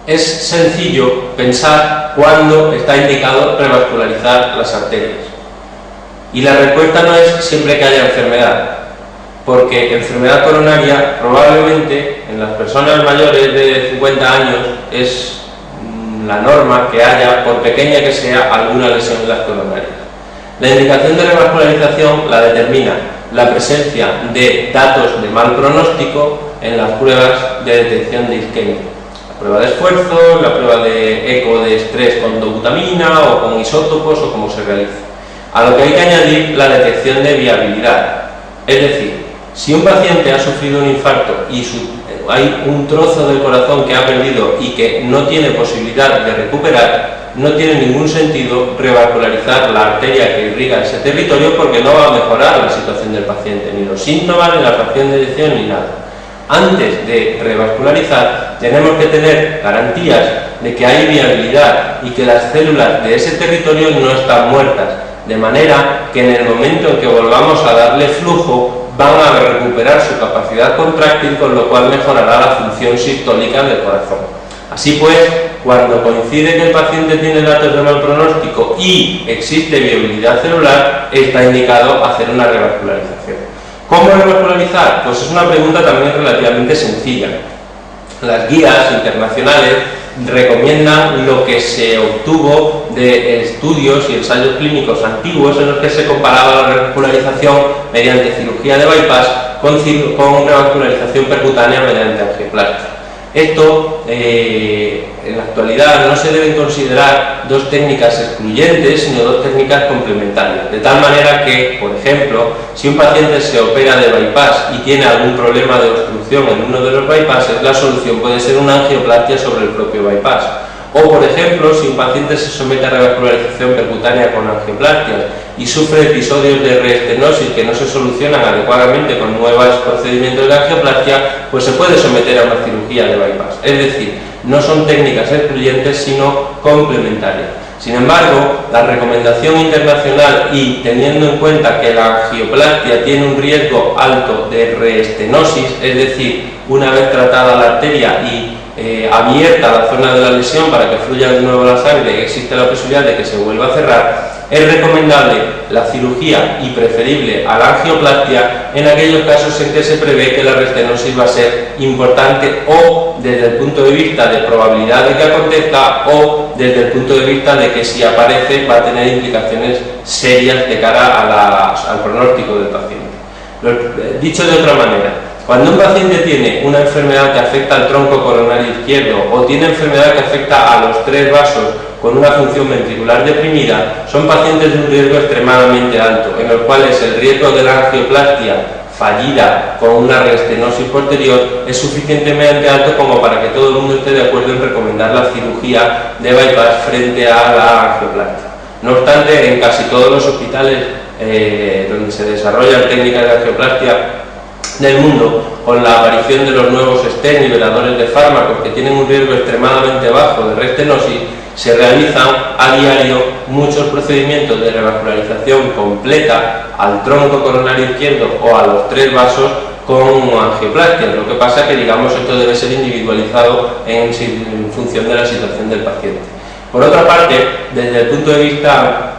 es sencillo pensar cuándo está indicado revascularizar las arterias. Y la respuesta no es siempre que haya enfermedad, porque enfermedad coronaria probablemente en las personas mayores de 50 años es la norma que haya, por pequeña que sea, alguna lesión en las coronarias. La indicación de revascularización la determina la presencia de datos de mal pronóstico en las pruebas de detección de isquemia. La prueba de esfuerzo, la prueba de eco de estrés con dobutamina o con isótopos o como se realice. A lo que hay que añadir la detección de viabilidad. Es decir, si un paciente ha sufrido un infarto y hay un trozo del corazón que ha perdido y que no tiene posibilidad de recuperar, no tiene ningún sentido revascularizar la arteria que irriga ese territorio porque no va a mejorar la situación del paciente, ni los síntomas, ni la fracción de eyección, ni nada. Antes de revascularizar, tenemos que tener garantías de que hay viabilidad y que las células de ese territorio no están muertas, de manera que en el momento en que volvamos a darle flujo, van a recuperar su capacidad contráctil, con lo cual mejorará la función sistólica del corazón. Así pues, cuando coincide que el paciente tiene datos de mal pronóstico y existe viabilidad celular, está indicado hacer una revascularización. ¿Cómo revascularizar? Pues es una pregunta también relativamente sencilla. Las guías internacionales recomiendan lo que se obtuvo de estudios y ensayos clínicos antiguos en los que se comparaba la revascularización mediante cirugía de bypass con revascularización percutánea mediante angioplastia. Esto, en la actualidad, no se deben considerar dos técnicas excluyentes, sino dos técnicas complementarias, de tal manera que, por ejemplo, si un paciente se opera de bypass y tiene algún problema de obstrucción en uno de los bypasses, la solución puede ser una angioplastia sobre el propio bypass. O, por ejemplo, si un paciente se somete a revascularización percutánea con angioplastias y sufre episodios de reestenosis que no se solucionan adecuadamente con nuevos procedimientos de angioplastia, pues se puede someter a una cirugía de bypass. Es decir, no son técnicas excluyentes, sino complementarias. Sin embargo, la recomendación internacional, y teniendo en cuenta que la angioplastia tiene un riesgo alto de reestenosis, es decir, una vez tratada la arteria y abierta la zona de la lesión para que fluya de nuevo la sangre, existe la posibilidad de que se vuelva a cerrar, es recomendable la cirugía y preferible a la angioplastia en aquellos casos en que se prevé que la reestenosis va a ser importante, o desde el punto de vista de probabilidad de que acontezca, o desde el punto de vista de que si aparece va a tener implicaciones serias de cara al pronóstico del paciente. Dicho de otra manera, cuando un paciente tiene una enfermedad que afecta al tronco coronario izquierdo o tiene enfermedad que afecta a los tres vasos con una función ventricular deprimida, son pacientes de un riesgo extremadamente alto, en los cuales el riesgo de la angioplastia fallida con una reestenosis posterior es suficientemente alto como para que todo el mundo esté de acuerdo en recomendar la cirugía de bypass frente a la angioplastia. No obstante, en casi todos los hospitales donde se desarrollan técnicas de angioplastia del mundo, con la aparición de los nuevos stents liberadores de fármacos que tienen un riesgo extremadamente bajo de reestenosis, se realizan a diario muchos procedimientos de revascularización completa al tronco coronario izquierdo o a los tres vasos con angioplastia. Lo que pasa es que, digamos, esto debe ser individualizado en función de la situación del paciente. Por otra parte, desde el punto de vista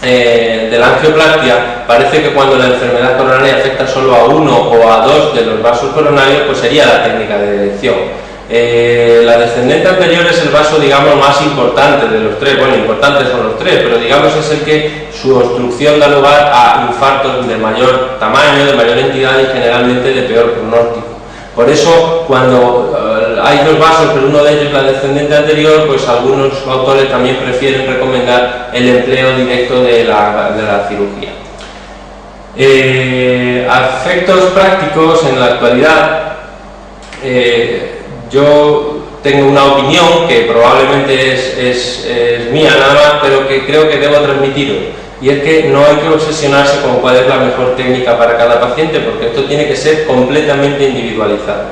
de la angioplastia, parece que cuando la enfermedad coronaria afecta solo a uno o a dos de los vasos coronarios, pues sería la técnica de detección. La descendente anterior es el vaso, digamos, más importante de los tres. Bueno, importantes son los tres, pero digamos es el que su obstrucción da lugar a infartos de mayor tamaño, de mayor entidad y generalmente de peor pronóstico. Por eso, cuando hay dos vasos, pero uno de ellos la descendente anterior, pues algunos autores también prefieren recomendar el empleo directo de la cirugía. A efectos prácticos, en la actualidad, yo tengo una opinión que probablemente es mía nada más, pero que creo que debo transmitiros. Y es que no hay que obsesionarse con cuál es la mejor técnica para cada paciente, porque esto tiene que ser completamente individualizado.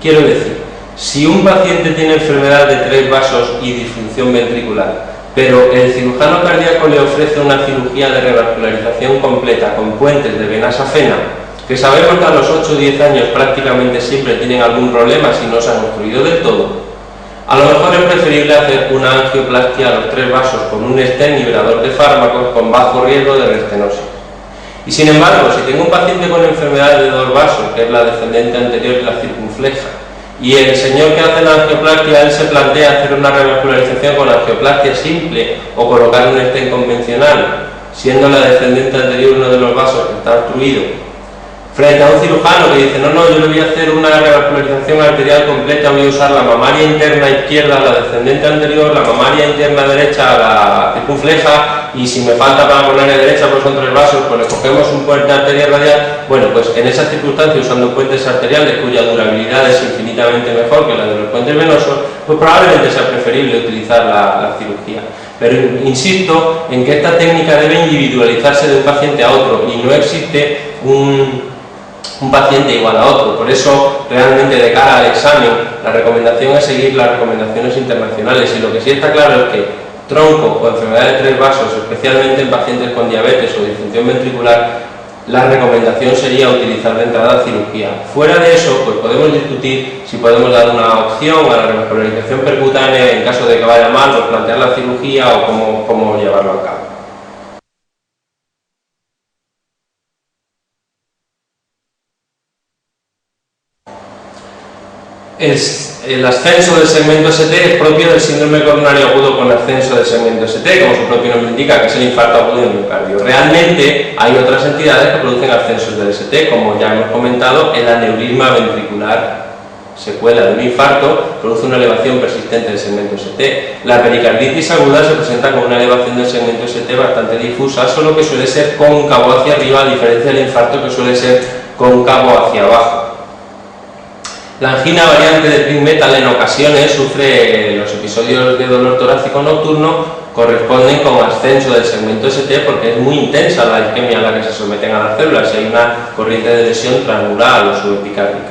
Quiero decir, si un paciente tiene enfermedad de tres vasos y disfunción ventricular, pero el cirujano cardíaco le ofrece una cirugía de revascularización completa con puentes de vena safena, que sabemos que a los 8 o 10 años prácticamente siempre tienen algún problema si no se han obstruido del todo, a lo mejor es preferible hacer una angioplastia a los 3 vasos con un stent liberador de fármacos con bajo riesgo de restenosis. Y sin embargo, si tengo un paciente con enfermedad de 2 vasos, que es la descendente anterior y la circunfleja, y el señor que hace la angioplastia, él se plantea hacer una revascularización con angioplastia simple o colocar un stent convencional, siendo la descendente anterior uno de los vasos que está obstruido, frente a un cirujano que dice, no, yo le voy a hacer una revascularización arterial completa, voy a usar la mamaria interna izquierda, la descendente anterior, la mamaria interna derecha, la circunfleja, y si me falta para la coronaria derecha, pues son 3 vasos, pues le cogemos un puente arterial radial. Bueno, pues en esas circunstancias, usando puentes arteriales cuya durabilidad es infinitamente mejor que la de los puentes venosos, pues probablemente sea preferible utilizar la cirugía. Pero insisto en que esta técnica debe individualizarse de un paciente a otro y no existe un paciente igual a otro. Por eso, realmente, de cara al examen, la recomendación es seguir las recomendaciones internacionales, y lo que sí está claro es que tronco o enfermedad de 3 vasos, especialmente en pacientes con diabetes o disfunción ventricular, la recomendación sería utilizar de entrada cirugía. Fuera de eso, pues podemos discutir si podemos dar una opción a la revascularización percutánea en caso de que vaya mal, o plantear la cirugía o cómo llevarlo a cabo. El ascenso del segmento ST es propio del síndrome coronario agudo con ascenso del segmento ST, como su propio nombre indica, que es el infarto agudo del miocardio. Realmente hay otras entidades que producen ascensos del ST, como ya hemos comentado, el aneurisma ventricular, secuela de un infarto, produce una elevación persistente del segmento ST. La pericarditis aguda se presenta con una elevación del segmento ST bastante difusa, solo que suele ser cóncavo hacia arriba, a diferencia del infarto que suele ser cóncavo hacia abajo. La angina variante de Pink Metal en ocasiones sufre los episodios de dolor torácico nocturno, corresponden con ascenso del segmento ST porque es muy intensa la isquemia a la que se someten a las células y hay una corriente de lesión transmural o subepicárdica.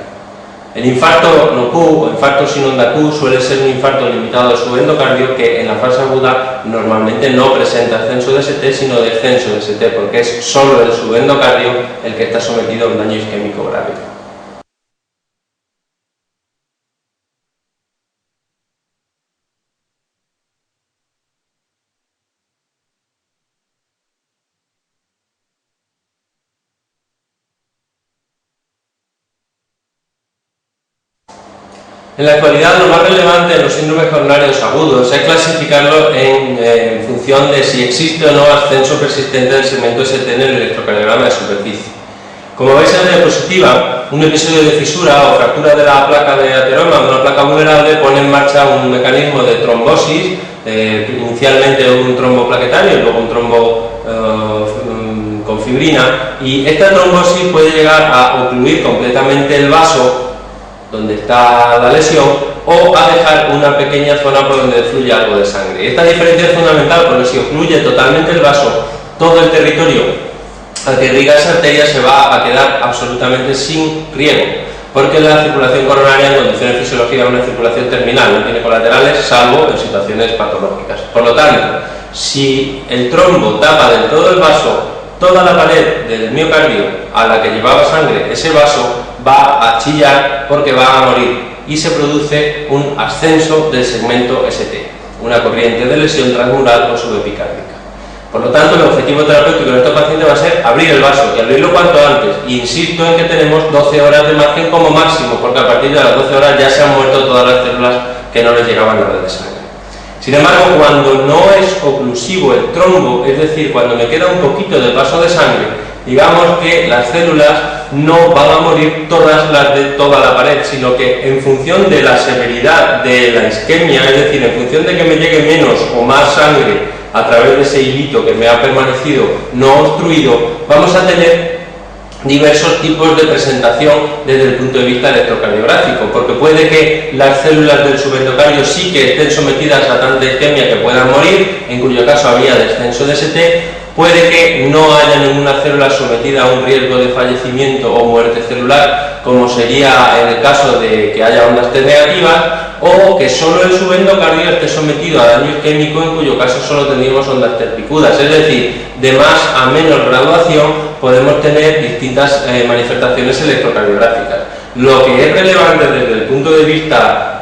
El infarto no-Q o infarto sin onda Q suele ser un infarto limitado al subendocardio que en la fase aguda normalmente no presenta ascenso de ST sino descenso de ST, porque es solo el subendocardio el que está sometido a un daño isquémico grave. En la actualidad, lo más relevante en los síndromes coronarios agudos es clasificarlo en función de si existe o no ascenso persistente del segmento ST en el electrocardiograma de superficie. Como veis en la diapositiva, un episodio de fisura o fractura de la placa de ateroma, una placa vulnerable, pone en marcha un mecanismo de trombosis, inicialmente un trombo plaquetario y luego un trombo con fibrina, y esta trombosis puede llegar a ocluir completamente el vaso donde está la lesión, o a dejar una pequeña zona por donde fluye algo de sangre. Esta diferencia es fundamental porque si ocluye totalmente el vaso, todo el territorio al que irriga esa arteria se va a quedar absolutamente sin riego, porque la circulación coronaria en condiciones fisiológicas es una circulación terminal, no tiene colaterales salvo en situaciones patológicas. Por lo tanto, si el trombo tapa del todo el vaso, toda la pared del miocardio a la que llevaba sangre ese vaso va a chillar porque va a morir y se produce un ascenso del segmento ST, una corriente de lesión transmural o subepicárdica. Por lo tanto, el objetivo terapéutico de estos pacientes va a ser abrir el vaso y abrirlo cuanto antes. Insisto en que tenemos 12 horas de margen como máximo, porque a partir de las 12 horas ya se han muerto todas las células que no les llegaban a la red de sangre. Sin embargo, cuando no es oclusivo el trombo, es decir, cuando me queda un poquito de paso de sangre, digamos que las células no van a morir todas las de toda la pared, sino que en función de la severidad de la isquemia, es decir, en función de que me llegue menos o más sangre a través de ese hilito que me ha permanecido no obstruido, vamos a tener diversos tipos de presentación desde el punto de vista electrocardiográfico, porque puede que las células del subendocardio sí que estén sometidas a tanta isquemia que puedan morir, en cuyo caso habría descenso de ST. Puede que no haya ninguna célula sometida a un riesgo de fallecimiento o muerte celular, como sería en el caso de que haya ondas T negativas, o que solo el subendocardio esté sometido a daño isquémico, en cuyo caso solo tendríamos ondas T picudas. Es decir, de más a menos graduación podemos tener distintas manifestaciones electrocardiográficas. Lo que es relevante desde el punto de vista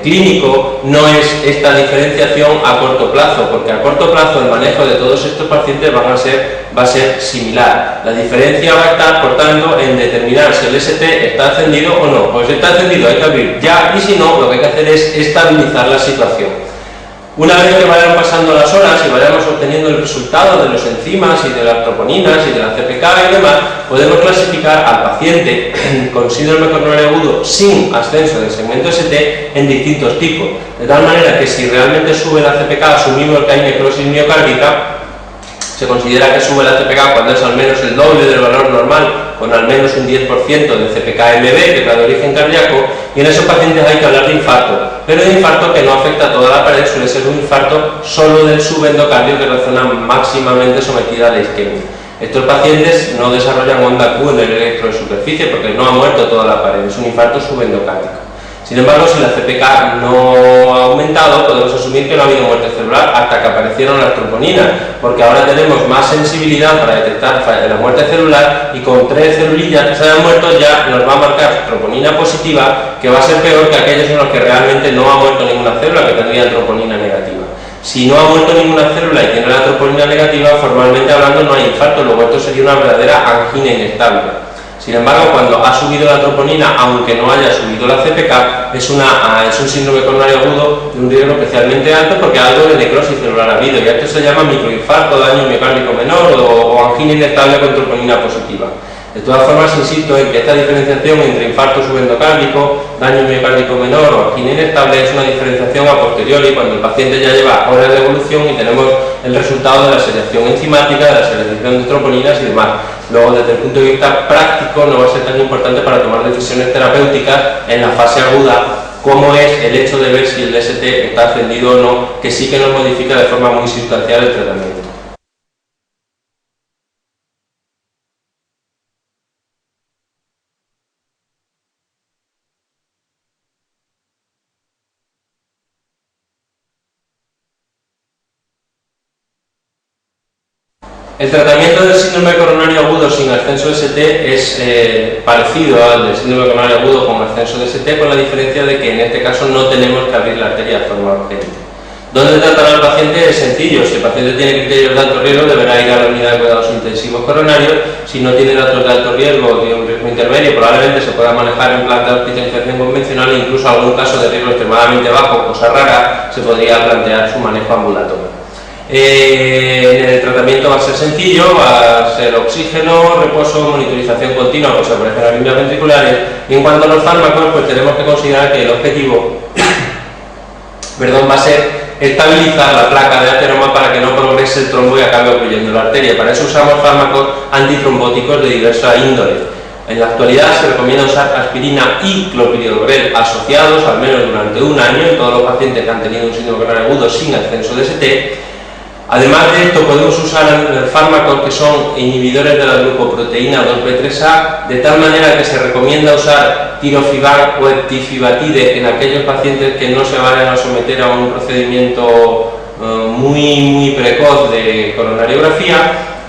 clínico no es esta diferenciación a corto plazo, porque a corto plazo el manejo de todos estos pacientes va a ser similar. La diferencia va a estar, por tanto, en determinar si el ST está ascendido o no. Pues si está ascendido hay que abrir ya, y si no, lo que hay que hacer es estabilizar la situación. Una vez que vayan pasando las horas y vayamos obteniendo el resultado de los enzimas y de las troponinas y de la CPK y demás, podemos clasificar al paciente con síndrome coronario agudo sin ascenso del segmento ST en distintos tipos, de tal manera que si realmente sube la CPK, asumimos que hay necrosis miocárdica, se considera que sube la CPK cuando es al menos el doble del valor normal, con al menos un 10% de CPK-MB, que es la de origen cardíaco, y en esos pacientes hay que hablar de infarto, pero de infarto que no afecta a toda la pared, suele ser un infarto solo del subendocardio, que es la zona máximamente sometida a la isquemia. Estos pacientes no desarrollan onda Q en el electro de superficie porque no ha muerto toda la pared, es un infarto subendocárdico. Sin embargo, si la CPK no ha aumentado, podemos asumir que no ha habido muerte celular hasta que aparecieron las troponinas, porque ahora tenemos más sensibilidad para detectar la muerte celular, y con 3 celulillas que se hayan muerto ya nos va a marcar troponina positiva, que va a ser peor que aquellos en los que realmente no ha muerto ninguna célula, que tendría troponina negativa. Si no ha muerto ninguna célula y tiene la troponina negativa, formalmente hablando no hay infarto, luego esto sería una verdadera angina inestable. Sin embargo, cuando ha subido la troponina, aunque no haya subido la CPK, es un síndrome coronario agudo de un riesgo especialmente alto, porque algo de necrosis celular ha habido, y esto se llama microinfarto, daño miocárdico menor o angina inestable con troponina positiva. De todas formas, insisto en que esta diferenciación entre infarto subendocárdico, daño miocárdico menor o angina inestable es una diferenciación a posteriori, cuando el paciente ya lleva horas de evolución y tenemos el resultado de la selección enzimática, de la selección de troponinas y demás. Luego, desde el punto de vista práctico, no va a ser tan importante para tomar decisiones terapéuticas en la fase aguda, como es el hecho de ver si el ST está ascendido o no, que sí que nos modifica de forma muy sustancial el tratamiento. El tratamiento del síndrome coronario agudo sin ascenso de ST es parecido al del síndrome coronario agudo con ascenso de ST, con la diferencia de que en este caso no tenemos que abrir la arteria de forma urgente. ¿Dónde tratar al paciente? Es sencillo. Si el paciente tiene criterios de alto riesgo, deberá ir a la unidad de cuidados intensivos coronarios. Si no tiene datos de alto riesgo o tiene un riesgo intermedio, probablemente se pueda manejar en plan de hospitalización convencional, e incluso algún caso de riesgo extremadamente bajo, cosa rara, se podría plantear su manejo ambulatorio. El tratamiento va a ser sencillo, va a ser oxígeno, reposo, monitorización continua, pues aparecen las arritmias ventriculares. Y en cuanto a los fármacos, pues tenemos que considerar que el objetivo va a ser estabilizar la placa de ateroma para que no progrese el trombo y acabe ocluyendo la arteria. Para eso usamos fármacos antitrombóticos de diversa índole. En la actualidad se recomienda usar aspirina y clopidogrel asociados al menos durante un año en todos los pacientes que han tenido un síndrome coronario agudo sin ascenso de ST. Además de esto, podemos usar fármacos que son inhibidores de la glucoproteína 2B3A, de tal manera que se recomienda usar tirofiban o eptifibatide en aquellos pacientes que no se vayan a someter a un procedimiento muy precoz de coronariografía,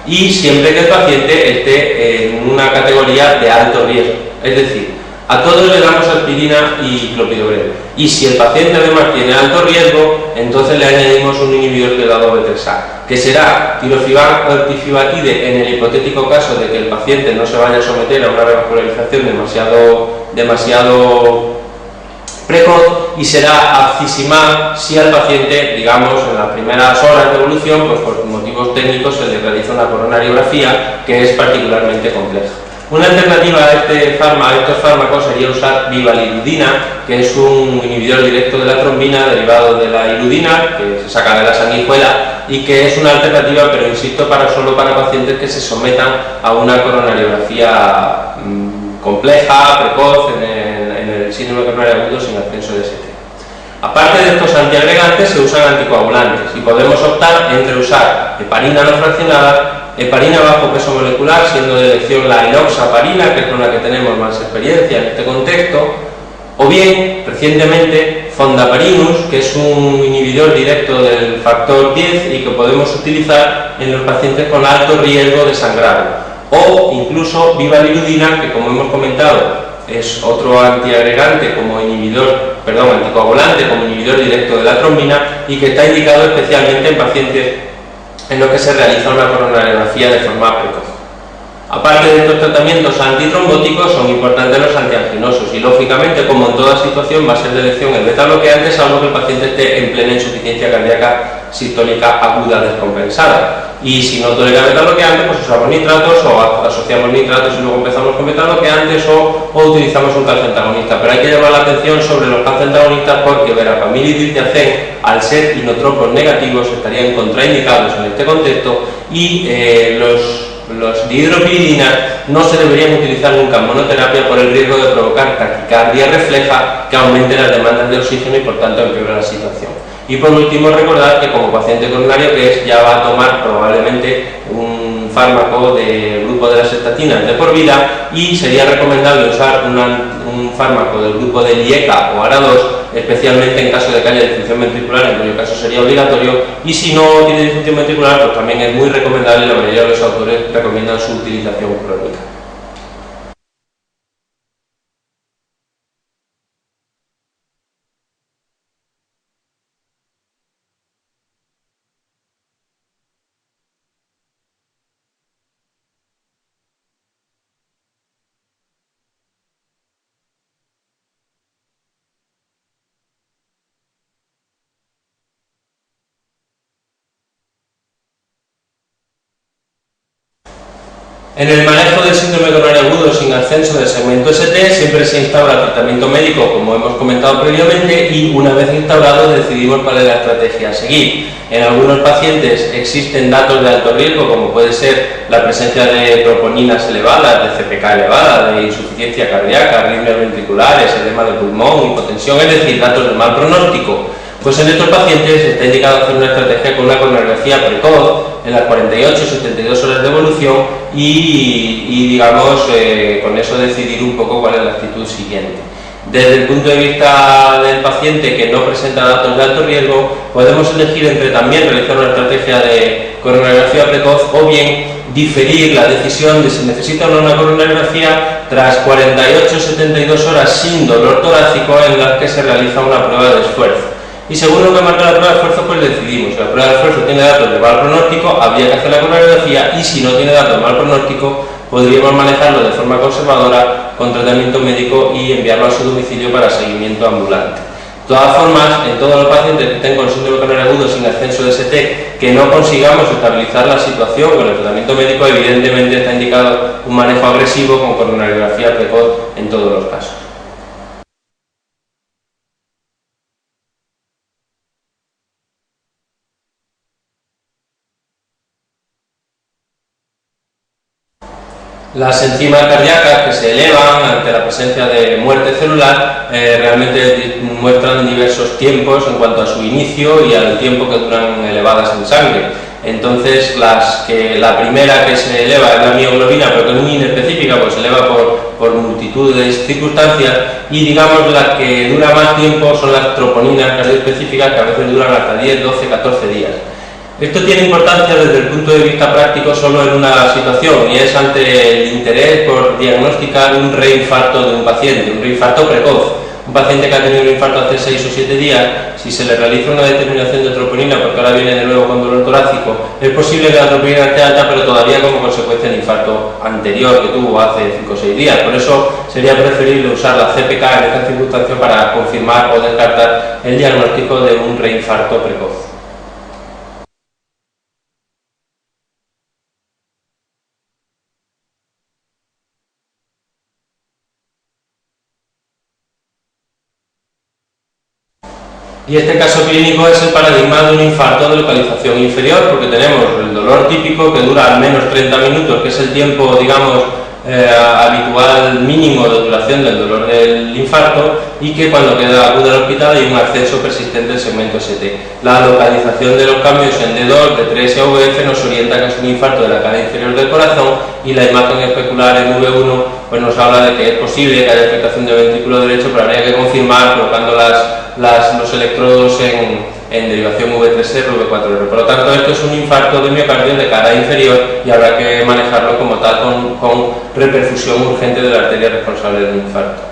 y siempre que el paciente esté en una categoría de alto riesgo. Es decir, a todos le damos aspirina y clopidogrel, y si el paciente además tiene alto riesgo, entonces le añadimos un inhibidor de la 2B3A, que será tirofiban o eptifibatide en el hipotético caso de que el paciente no se vaya a someter a una revascularización demasiado precoz, y será abcisimab si al paciente, digamos, en las primeras horas de evolución, pues por motivos técnicos se le realiza una coronariografía que es particularmente compleja. Una alternativa a estos fármacos sería usar vivalirudina, que es un inhibidor directo de la trombina derivado de la irudina, que se saca de la sanguijuela, y que es una alternativa, pero insisto, solo para pacientes que se sometan a una coronariografía compleja, precoz, en el síndrome coronario agudo sin ascenso de ST. Aparte de estos antiagregantes, se usan anticoagulantes, y podemos optar entre usar heparina no fraccionada, heparina bajo peso molecular, siendo de elección la enoxaparina, que es con la que tenemos más experiencia en este contexto, o bien, recientemente, fondaparinus, que es un inhibidor directo del factor 10 y que podemos utilizar en los pacientes con alto riesgo de sangrado, o incluso vivalirudina, que como hemos comentado es otro antiagregante como anticoagulante como inhibidor directo de la trombina y que está indicado especialmente en pacientes en los que se realiza una coronariografía de forma precoz. Aparte de estos tratamientos antitrombóticos, son importantes los antianginosos y, lógicamente, como en toda situación, va a ser de elección el beta-bloqueante, salvo que el paciente esté en plena insuficiencia cardíaca sistólica aguda descompensada. Y si no tolera beta-bloqueante, pues usamos nitratos o asociamos nitratos y luego empezamos con beta-bloqueantes o utilizamos un calcio antagonista. Pero hay que llamar la atención sobre los calcio antagonistas porque verapamil y diltiazem, al ser inotropos negativos, estarían contraindicados en este contexto y los dihidropiridina no se deberían utilizar nunca en monoterapia por el riesgo de provocar taquicardia refleja que aumente las demandas de oxígeno y por tanto empeora la situación. Y por último, recordar que como paciente coronario que es, ya va a tomar probablemente un fármaco del grupo de las estatinas de por vida y sería recomendable usar un fármaco del grupo del IECA o ARA2, especialmente en caso de que haya disfunción ventricular, en cuyo caso sería obligatorio, y si no tiene disfunción ventricular, pues también es muy recomendable, la mayoría de los autores recomiendan su utilización crónica. En el manejo del síndrome coronario agudo sin ascenso del segmento ST siempre se instaura el tratamiento médico, como hemos comentado previamente, y una vez instaurado decidimos cuál es la estrategia a seguir. En algunos pacientes existen datos de alto riesgo, como puede ser la presencia de troponinas elevadas, de CPK elevada, de insuficiencia cardíaca, arritmias ventriculares, edema de pulmón, hipotensión, es decir, datos de mal pronóstico. Pues en estos pacientes está indicado hacer una estrategia con una coronariografía precoz en las 48-72 horas de evolución y digamos, con eso decidir un poco cuál es la actitud siguiente. Desde el punto de vista del paciente que no presenta datos de alto riesgo, podemos elegir entre también realizar una estrategia de coronariografía precoz o bien diferir la decisión de si necesita o no una coronariografía tras 48-72 horas sin dolor torácico en las que se realiza una prueba de esfuerzo. Y según lo que marca la prueba de esfuerzo, pues decidimos. Si la prueba de esfuerzo tiene datos de mal pronóstico, habría que hacer la coronariografía, y si no tiene datos de mal pronóstico, podríamos manejarlo de forma conservadora con tratamiento médico y enviarlo a su domicilio para seguimiento ambulante. De todas formas, en todos los pacientes que estén con síndrome coronario agudo sin ascenso de ST, que no consigamos estabilizar la situación con el tratamiento médico, evidentemente está indicado un manejo agresivo con coronariografía precoz en todos los casos. Las enzimas cardíacas que se elevan ante la presencia de muerte celular realmente muestran diversos tiempos en cuanto a su inicio y al tiempo que duran elevadas en sangre. Entonces, la primera que se eleva es la mioglobina, pero que es muy inespecífica, pues se eleva por multitud de circunstancias, y digamos las que dura más tiempo son las troponinas cardioespecíficas, que a veces duran hasta 10, 12, 14 días. Esto tiene importancia desde el punto de vista práctico solo en una situación, y es ante el interés por diagnosticar un reinfarto de un paciente, un reinfarto precoz. Un paciente que ha tenido un infarto hace 6 o 7 días, si se le realiza una determinación de troponina, porque ahora viene de nuevo con dolor torácico, es posible que la troponina esté alta, pero todavía como consecuencia del infarto anterior que tuvo hace 5 o 6 días. Por eso sería preferible usar la CPK en esta circunstancia para confirmar o descartar el diagnóstico de un reinfarto precoz. Y este caso clínico es el paradigma de un infarto de localización inferior, porque tenemos el dolor típico que dura al menos 30 minutos, que es el tiempo, digamos, habitual mínimo de duración del dolor del infarto, y que cuando queda agudo el hospital hay un acceso persistente del segmento ST. La localización de los cambios en D2, D3 y AVF nos orienta que es un infarto de la cara inferior del corazón, y la imagen especular en V1 pues nos habla de que es posible que haya afectación del ventrículo derecho, pero habría que confirmar colocando los electrodos en derivación V3R o V4R. Por lo tanto, esto es un infarto de miocardio de cara inferior y habrá que manejarlo como tal con reperfusión urgente de la arteria responsable del infarto.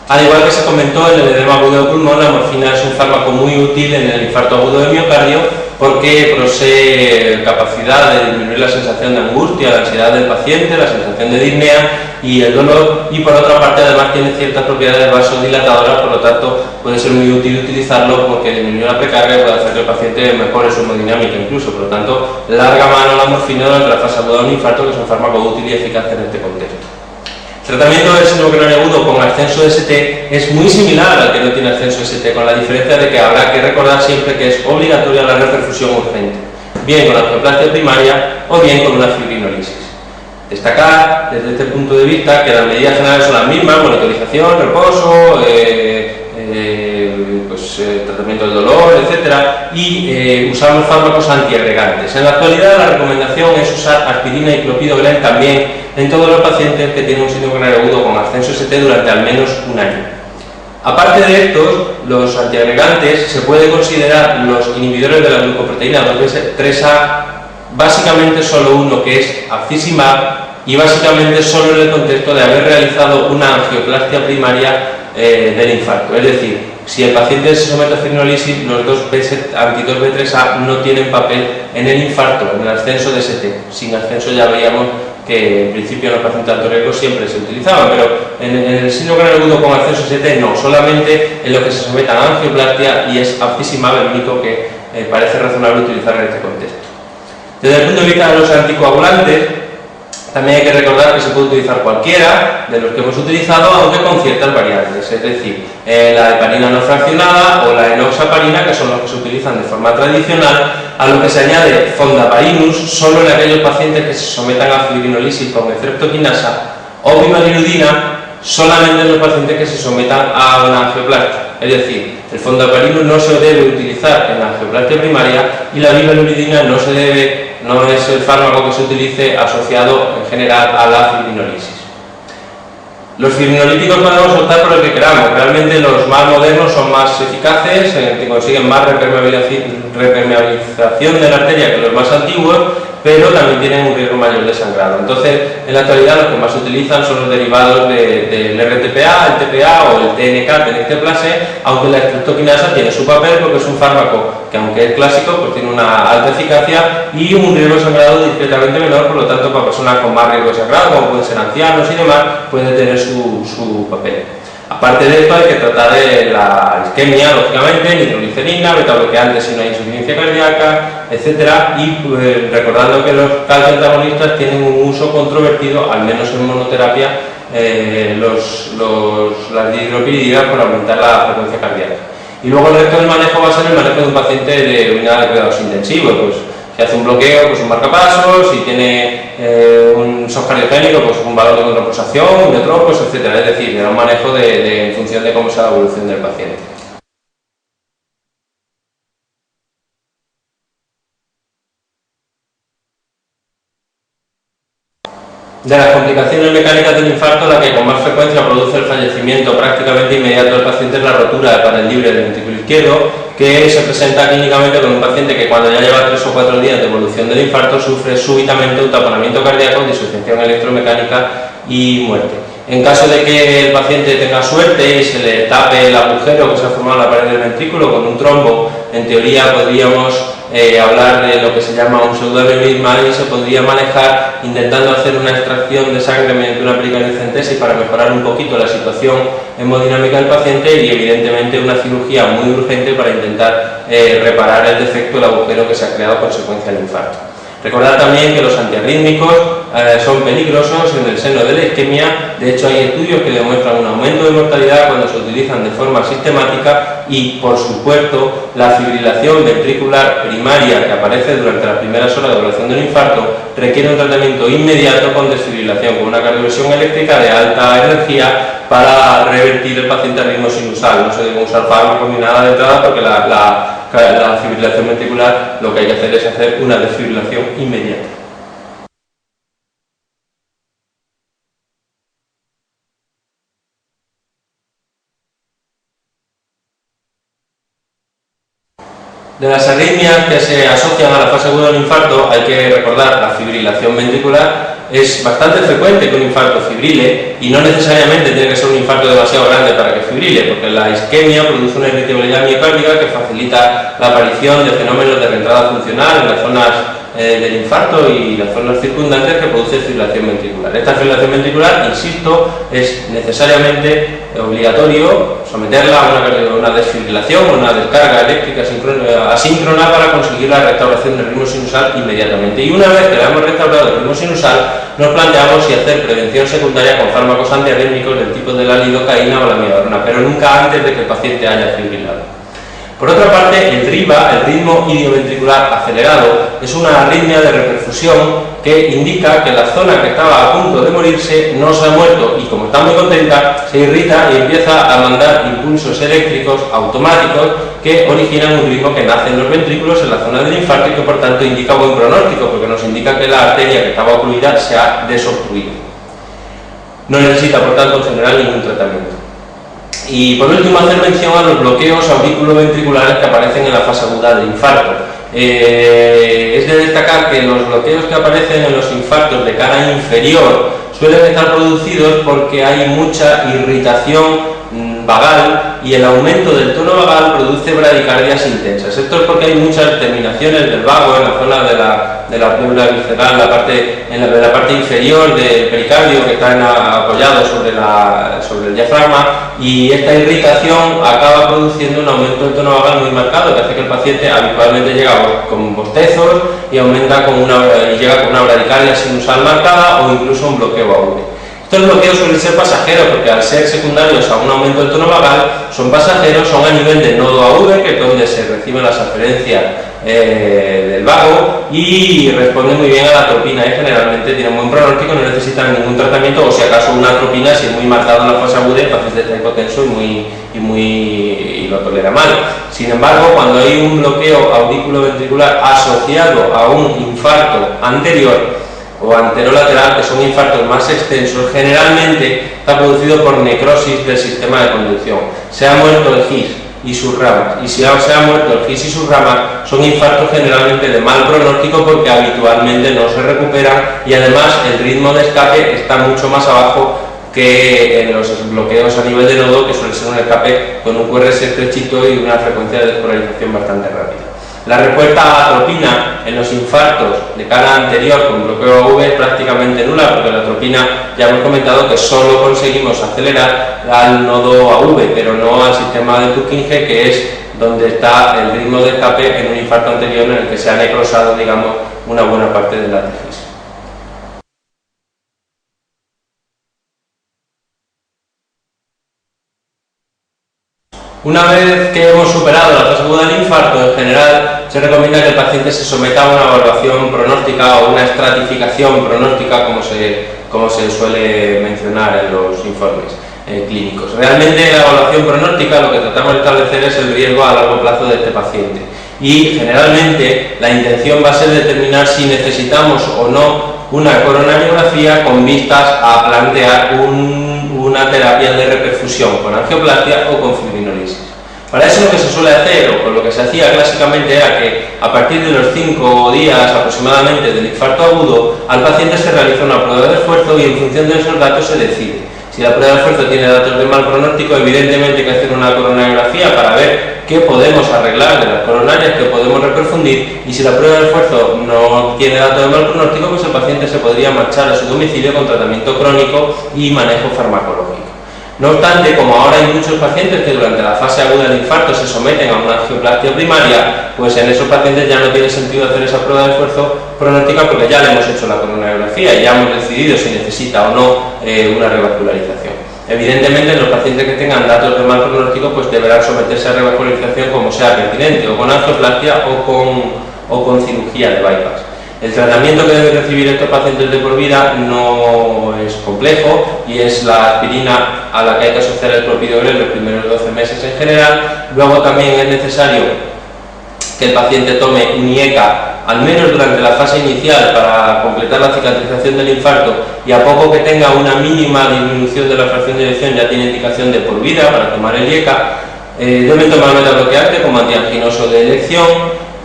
Al igual que se comentó en el edema agudo de pulmón, la morfina es un fármaco muy útil en el infarto agudo de miocardio porque posee capacidad de disminuir la sensación de angustia, la ansiedad del paciente, la sensación de disnea y el dolor, y por otra parte además tiene ciertas propiedades vasodilatadoras, por lo tanto puede ser muy útil utilizarlo porque disminuye la precarga y puede hacer que el paciente mejore su hemodinámica incluso. Por lo tanto, larga mano la morfina durante la fase aguda de un infarto, que es un fármaco útil y eficaz en este contexto. El tratamiento del síndrome coronario agudo con ascenso de ST es muy similar al que no tiene ascenso de ST, con la diferencia de que habrá que recordar siempre que es obligatoria la reperfusión urgente, bien con angioplastia primaria o bien con una fibrinolisis. Destacar desde este punto de vista que las medidas generales son las mismas: monitorización, reposo, tratamiento del dolor, etc. Y usamos fármacos antiagregantes. En la actualidad la recomendación es usar aspirina y clopidogrel también en todos los pacientes que tienen un síndrome coronario agudo con ascenso ST durante al menos un año. Aparte de estos, los antiagregantes se puede considerar los inhibidores de la glucoproteína 2-3A, básicamente solo uno, que es aflisimab, y básicamente solo en el contexto de haber realizado una angioplastia primaria del infarto. Es decir, si el paciente se somete a fibrinolisis, los dos anti-2B3A no tienen papel en el infarto, en el ascenso de ST. Sin ascenso ya veíamos que en principio en los pacientes de alto riesgo siempre se utilizaban, pero en el síndrome coronario agudo con ascenso ST no, solamente en lo que se someta a angioplastia, y es aflisimab el único que parece razonable utilizar en este contexto. Desde el punto de vista de los anticoagulantes, también hay que recordar que se puede utilizar cualquiera de los que hemos utilizado, aunque con ciertas variantes, es decir, la heparina no fraccionada o la enoxaparina, que son los que se utilizan de forma tradicional, a lo que se añade fondaparinus solo en aquellos pacientes que se sometan a fibrinolisis con streptokinasa, o bivalirudina solamente en los pacientes que se sometan a una angioplastia. Es decir, el fondaparinus no se debe utilizar en la angioplastia primaria y la bivalirudina no es el fármaco que se utilice asociado en general a la fibrinolisis. Los fibrinolíticos podemos optar por el que queramos. Realmente los más modernos son más eficaces, que consiguen más repermeabilización de la arteria que los más antiguos, pero también tienen un riesgo mayor de sangrado. Entonces, en la actualidad los que más se utilizan son los derivados del RTPA, el TPA o el TNK, tenecteplase, aunque la streptokinasa tiene su papel porque es un fármaco que, aunque es clásico, pues tiene una alta eficacia y un riesgo de sangrado discretamente menor. Por lo tanto, para personas con más riesgo de sangrado, como pueden ser ancianos y demás, puede tener su papel. Aparte de esto, hay que tratar de la isquemia, lógicamente, nitroglicerina, betabloqueantes si no hay insuficiencia cardíaca, etc. Y recordando que los calcio antagonistas tienen un uso controvertido, al menos en monoterapia, las dihidropiridinas, por aumentar la frecuencia cardíaca. Y luego el resto del manejo va a ser el manejo de un paciente de unidad de cuidados intensivos. Pues, si hace un bloqueo, pues un marcapasos; si tiene un shock cardiogénico, pues un valor de contrapulsación, un netropos, etc. Es decir, un manejo en función de cómo sea la evolución del paciente. De las complicaciones mecánicas del infarto, la que con más frecuencia produce el fallecimiento prácticamente inmediato del paciente es la rotura del panel libre del ventrículo izquierdo, que se presenta clínicamente con un paciente que, cuando ya lleva 3 o 4 días de evolución del infarto, sufre súbitamente un taponamiento cardíaco, disociación electromecánica y muerte. En caso de que el paciente tenga suerte y se le tape el agujero que se ha formado en la pared del ventrículo con un trombo, en teoría podríamos hablar de lo que se llama un pseudoaneurisma, y se podría manejar intentando hacer una extracción de sangre mediante una pericardiocentesi para mejorar un poquito la situación hemodinámica del paciente, y evidentemente una cirugía muy urgente para intentar reparar el defecto, el agujero que se ha creado a consecuencia del infarto. Recordad también que los antiarrítmicos son peligrosos en el seno de la isquemia. De hecho, hay estudios que demuestran un aumento de mortalidad cuando se utilizan de forma sistemática, y, por supuesto, la fibrilación ventricular primaria que aparece durante las primeras horas de evolución del infarto requiere un tratamiento inmediato con desfibrilación, con una cardioversión eléctrica de alta energía para revertir el paciente a ritmo sinusal. No se debe usar fármacos ni nada de entrada, porque la fibrilación ventricular, lo que hay que hacer es hacer una desfibrilación inmediata. De las arritmias que se asocian a la fase aguda del infarto, hay que recordar la fibrilación ventricular. Es bastante frecuente que un infarto fibrile, y no necesariamente tiene que ser un infarto demasiado grande para que fibrile, porque la isquemia produce una irritabilidad miocárdica que facilita la aparición de fenómenos de reentrada funcional en las zonas del infarto y las zonas circundantes que produce fibrilación ventricular. Esta fibrilación ventricular, insisto, es necesariamente obligatorio someterla a una desfibrilación o una descarga eléctrica asíncrona para conseguir la restauración del ritmo sinusal inmediatamente. Y una vez que la hemos restaurado el ritmo sinusal, nos planteamos si hacer prevención secundaria con fármacos antiarrítmicos del tipo de la lidocaína o la amiodarona, pero nunca antes de que el paciente haya fibrilado. Por otra parte, el RIVA, el ritmo idioventricular acelerado, es una arritmia de reperfusión que indica que la zona que estaba a punto de morirse no se ha muerto y, como está muy contenta, se irrita y empieza a mandar impulsos eléctricos automáticos que originan un ritmo que nace en los ventrículos en la zona del infarto y que, por tanto, indica buen pronóstico, porque nos indica que la arteria que estaba ocluida se ha desobstruido. No necesita, por tanto, en general ningún tratamiento. Y por último, hacer mención a los bloqueos auriculoventriculares que aparecen en la fase aguda del infarto. Es de destacar que los bloqueos que aparecen en los infartos de cara inferior suelen estar producidos porque hay mucha irritación vagal y el aumento del tono vagal produce bradicardias intensas. Esto es porque hay muchas terminaciones del vago en la zona de la pleura visceral, en la parte inferior del pericardio, que están apoyados sobre el diafragma, y esta irritación acaba produciendo un aumento del tono vagal muy marcado, que hace que el paciente habitualmente llega con bostezos y llega con una bradicardia sinusal marcada o incluso un bloqueo AV. Estos bloqueos suelen ser pasajeros porque, al ser secundarios a un aumento del tono vagal, son pasajeros, son a nivel del nodo AV, que es donde se reciben las aferencias del vago, y responden muy bien a la atropina y generalmente tienen buen pronóstico, no necesitan ningún tratamiento, o si acaso una atropina si es muy marcado en la fase aguda, el paciente está hipotenso y lo tolera mal. Sin embargo, cuando hay un bloqueo auriculoventricular asociado a un infarto anterior o anterolateral, que son infartos más extensos, generalmente está producido por necrosis del sistema de conducción. Se ha muerto el GIS y sus ramas, y si se ha muerto el GIS y sus ramas, son infartos generalmente de mal pronóstico porque habitualmente no se recuperan, y además el ritmo de escape está mucho más abajo que en los bloqueos a nivel de nodo, que suele ser un escape con un QRS estrechito y una frecuencia de despolarización bastante rápida. La respuesta a atropina en los infartos de cara anterior con bloqueo AV es prácticamente nula, porque la atropina ya hemos comentado que solo conseguimos acelerar al nodo AV, pero no al sistema de Purkinje, que es donde está el ritmo de escape en un infarto anterior en el que se ha necrosado, digamos, una buena parte del látex. Una vez que hemos superado la fase aguda del infarto, en general se recomienda que el paciente se someta a una evaluación pronóstica o una estratificación pronóstica, como se suele mencionar en los informes clínicos. Realmente, la evaluación pronóstica lo que tratamos de establecer es el riesgo a largo plazo de este paciente, y generalmente la intención va a ser determinar si necesitamos o no una coronariografía con vistas a plantear una terapia de reperfusión con angioplastia o con fibrinolisis. Para eso, lo que se suele hacer, o con lo que se hacía clásicamente, era que a partir de los 5 días aproximadamente del infarto agudo, al paciente se realiza una prueba de esfuerzo y, en función de esos datos, se decide. Si la prueba de esfuerzo tiene datos de mal pronóstico, evidentemente hay que hacer una coronariografía para ver qué podemos arreglar de las coronarias, qué podemos reperfundir, y si la prueba de esfuerzo no tiene datos de mal pronóstico, pues el paciente se podría marchar a su domicilio con tratamiento crónico y manejo farmacológico. No obstante, como ahora hay muchos pacientes que durante la fase aguda del infarto se someten a una angioplastia primaria, pues en esos pacientes ya no tiene sentido hacer esa prueba de esfuerzo pronóstica, porque ya le hemos hecho la coronariografía y ya hemos decidido si necesita o no una revascularización. Evidentemente, en los pacientes que tengan datos de mal pronóstico, pues deberán someterse a revascularización como sea pertinente, o con angioplastia o con cirugía de bypass. El tratamiento que deben recibir estos pacientes de por vida no es complejo, y es la aspirina, a la que hay que asociar el clopidogrel los primeros 12 meses en general. Luego también es necesario que el paciente tome un IECA al menos durante la fase inicial para completar la cicatrización del infarto, y a poco que tenga una mínima disminución de la fracción de eyección ya tiene indicación de por vida para tomar el IECA. Deben tomar metabloqueante como antianginoso de elección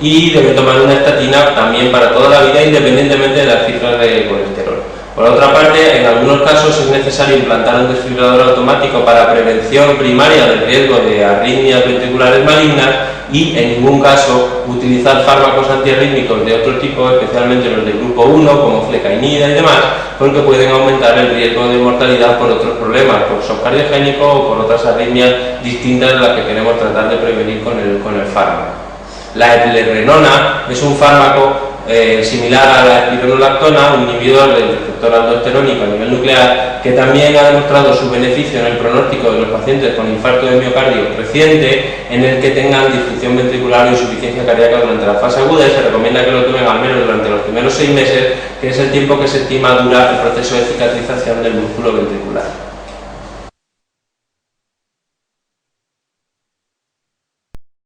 y deben tomar una estatina también para toda la vida, independientemente de las cifras de colesterol. Por otra parte, en algunos casos es necesario implantar un desfibrilador automático para prevención primaria del riesgo de arritmias ventriculares malignas y en ningún caso utilizar fármacos antiarrítmicos de otro tipo, especialmente los del grupo 1 como flecainida y demás, porque pueden aumentar el riesgo de mortalidad por otros problemas, por shock cardiogénico o por otras arritmias distintas de las que queremos tratar de prevenir con el fármaco. La eplerenona es un fármaco similar a la espironolactona, un inhibidor del receptor aldosterónico a nivel nuclear, que también ha demostrado su beneficio en el pronóstico de los pacientes con infarto de miocardio reciente, en el que tengan disfunción ventricular o insuficiencia cardíaca durante la fase aguda, y se recomienda que lo tomen al menos durante los primeros 6 meses, que es el tiempo que se estima dura el proceso de cicatrización del músculo ventricular.